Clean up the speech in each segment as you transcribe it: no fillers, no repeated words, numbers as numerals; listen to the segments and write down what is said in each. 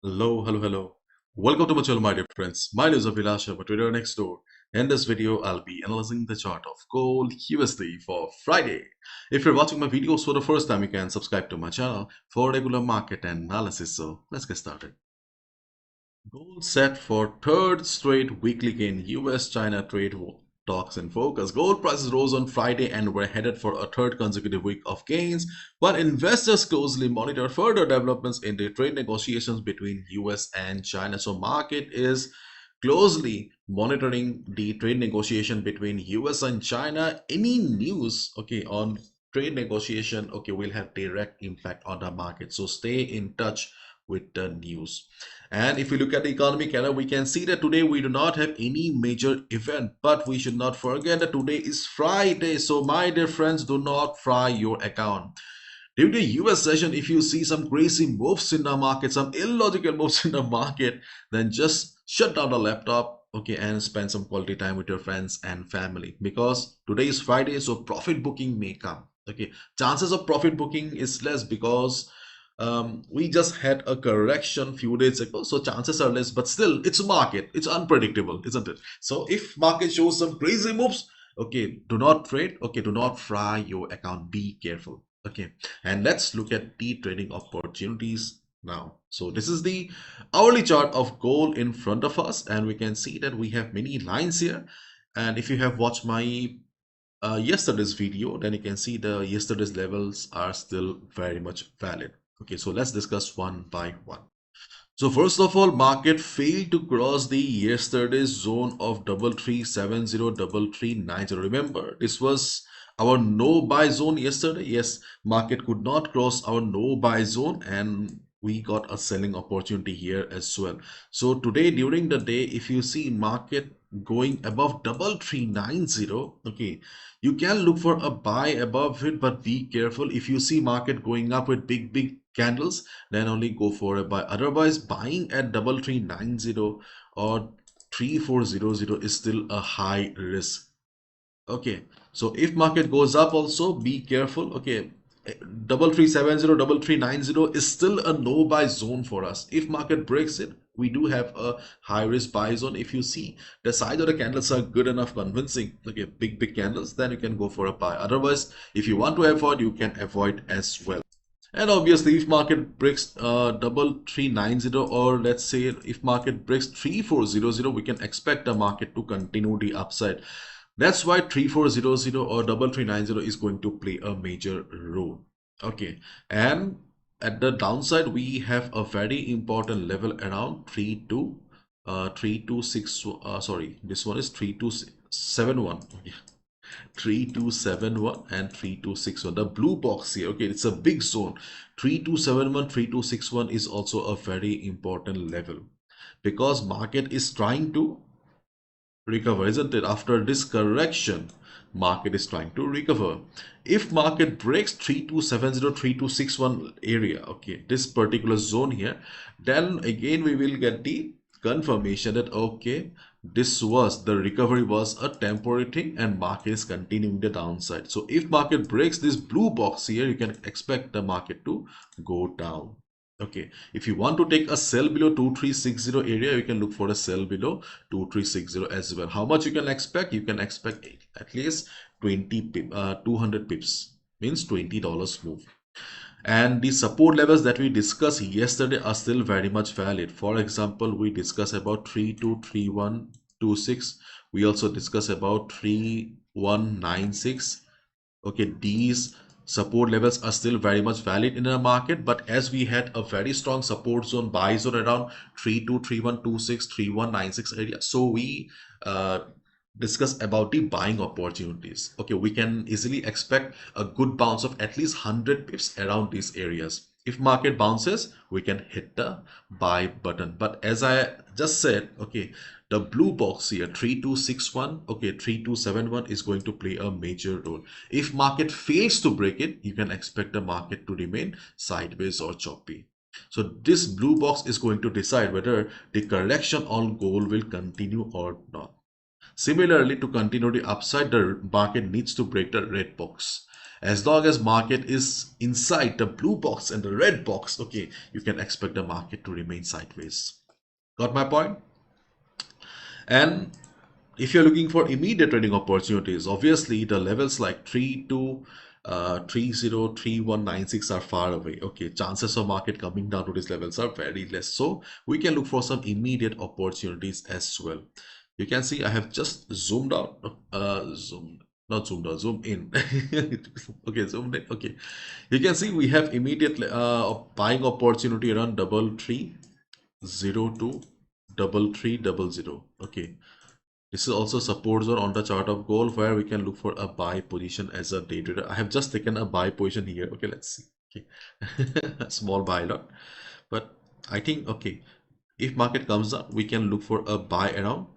Hello. Welcome to my channel, my dear friends. My name is Abhilash, a trader next door. In this video, I'll be analyzing the chart of gold USD for Friday. If you're watching my videos for the first time, you can subscribe to my channel for regular market analysis. So let's get started. Gold set for third straight weekly gain. US-China trade talks in focus. Gold prices rose on Friday and were headed for a third consecutive week of gains, while investors closely monitor further developments in the trade negotiations between US and China. So market is closely monitoring the trade negotiation between US and China. Any news, okay, on trade negotiation, okay, will have direct impact on the market. So stay in touch with the news. And if we look at the economic calendar, we can see that today we do not have any major event, but we should not forget that today is Friday. So my dear friends, do not fry your account. During the US session, if you see some crazy moves in the market, some illogical moves in the market, then just shut down the laptop, okay, and spend some quality time with your friends and family, because today is Friday, so profit booking may come. Okay, chances of profit booking is less because we just had a correction few days ago, so chances are less, but still it's a market, it's unpredictable, isn't it? So if market shows some crazy moves, okay, do not trade, okay, do not fry your account, be careful. Okay, and let's look at the trading opportunities now. So this is the hourly chart of gold in front of us, and we can see that we have many lines here. And if you have watched my yesterday's video, then you can see the yesterday's levels are still very much valid. Okay, so let's discuss one by one. So first of all, market failed to cross the yesterday's zone of 3370, 3390. Remember, this was our no buy zone yesterday. Yes, market could not cross our no buy zone, and we got a selling opportunity here as well. So today during the day, if you see market going above 3390, okay, you can look for a buy above it, but be careful. If you see market going up with big candles, then only go for a buy. Otherwise, buying at 3390 or 3400 is still a high risk. Okay, so if market goes up, also be careful. Okay, 3370, 3390 is still a no buy zone for us. If market breaks it, we do have a high risk buy zone. If you see the size of the candles are good enough, convincing, okay, big candles, then you can go for a buy. Otherwise, if you want to avoid, you can avoid as well. And obviously, if market breaks 3390, or let's say if market breaks 3400, we can expect the market to continue the upside. That's why 3400 or 3390 is going to play a major role. Okay, and at the downside, we have a very important level around 3226. Sorry, this one is 3271. 3271 and 3261, the blue box here. Okay, it's a big zone. 3271, 3261 is also a very important level, because market is trying to recover, isn't it? After this correction, market is trying to recover. If market breaks 3270, 3261 area, okay, this particular zone here, then again we will get the confirmation that okay, this was the recovery was a temporary thing and market is continuing the downside. So if market breaks this blue box here, you can expect the market to go down. Okay, if you want to take a sell below 2360 area, you can look for a sell below 2360 as well. How much you can expect? You can expect at least 200 pips, means $20 move. And the support levels that we discussed yesterday are still very much valid. For example, we discussed about 323126. We also discussed about 3196. Okay, these support levels are still very much valid in the market, but as we had a very strong support zone, buy zone around 323126, 3196 area, so we discuss about the buying opportunities. Okay, we can easily expect a good bounce of at least 100 pips around these areas. If market bounces, we can hit the buy button. But as I just said, okay, the blue box here, 3261, okay, 3271 is going to play a major role. If market fails to break it, you can expect the market to remain sideways or choppy. So this blue box is going to decide whether the correction on gold will continue or not. Similarly, to continue the upside, the market needs to break the red box. As long as market is inside the blue box and the red box, okay, you can expect the market to remain sideways. Got my point? And if you're looking for immediate trading opportunities, obviously the levels like 32303196 are far away. Okay, chances of market coming down to these levels are very less. So we can look for some immediate opportunities as well. You can see I have just zoomed out, not zoomed out, zoom in. Okay, zoomed in. Okay, you can see we have immediate buying opportunity around 3302 3300. Okay, this is also support zone on the chart of gold where we can look for a buy position as a day trader. I have just taken a buy position here. Okay, let's see. Okay, small buy lot, but I think okay, if market comes up, we can look for a buy around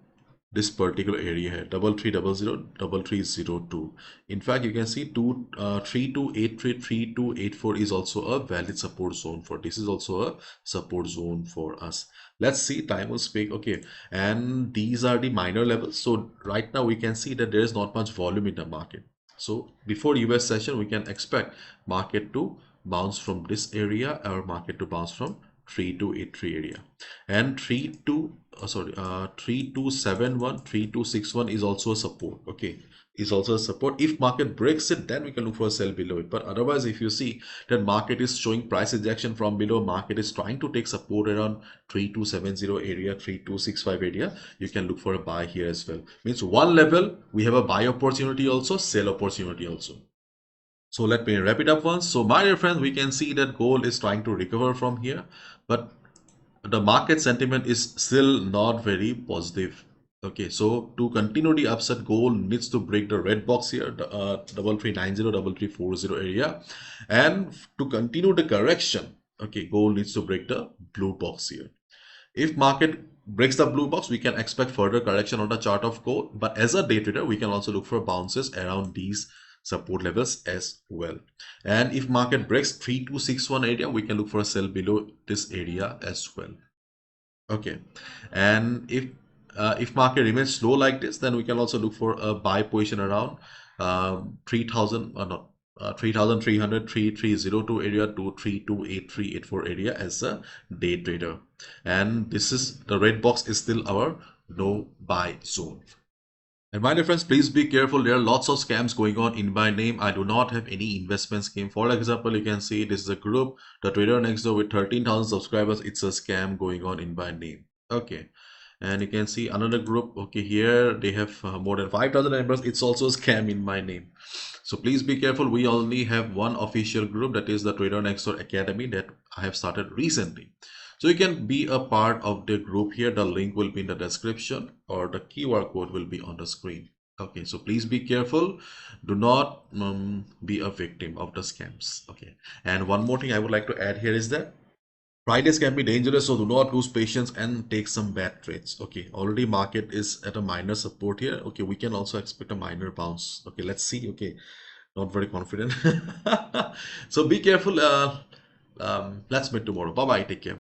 this particular area here, 3300 In fact, you can see 3283 is also a valid support zone for this is also a support zone for us. Let's see, time will speak. Okay, and these are the minor levels. So right now we can see that there is not much volume in the market. So before US session, we can expect market to bounce from this area or market to bounce from 3283 area, and 3261 is also a support. Okay, is also a support. If market breaks it, then we can look for a sell below it. But otherwise, if you see that market is showing price rejection from below, market is trying to take support around 3270 area, 3265 area, you can look for a buy here as well. Means one level we have a buy opportunity, also sell opportunity also. So let me wrap it up once. So my dear friends, we can see that gold is trying to recover from here, but the market sentiment is still not very positive. Okay, so to continue the upside, gold needs to break the red box here, the 3390 3340 area, and to continue the correction, okay, gold needs to break the blue box here. If market breaks the blue box, we can expect further correction on the chart of gold, but as a day trader, we can also look for bounces around these support levels as well. And if market breaks 3261 area, we can look for a sell below this area as well. Okay, and if market remains slow like this, then we can also look for a buy position around 3000 or not 3300 3302 area to 328384 area as a day trader. And this is the red box is still our no buy zone. And my dear friends, please be careful. There are lots of scams going on in my name. I do not have any investment scheme. For example, you can see this is a group, the trader next door with 13,000 subscribers. It's a scam going on in my name. Okay. And you can see another group. Okay, here they have more than 5,000 members. It's also a scam in my name. So please be careful. We only have one official group, that is the Trader Next Door Academy, that I have started recently. So you can be a part of the group here. The link will be in the description or the QR code will be on the screen. Okay, so please be careful. Do not be a victim of the scams. Okay, and one more thing I would like to add here is that Fridays can be dangerous, so do not lose patience and take some bad trades. Okay, already market is at a minor support here. Okay, we can also expect a minor bounce. Okay, let's see. Okay, not very confident. So be careful. Let's meet tomorrow. Bye bye. Take care.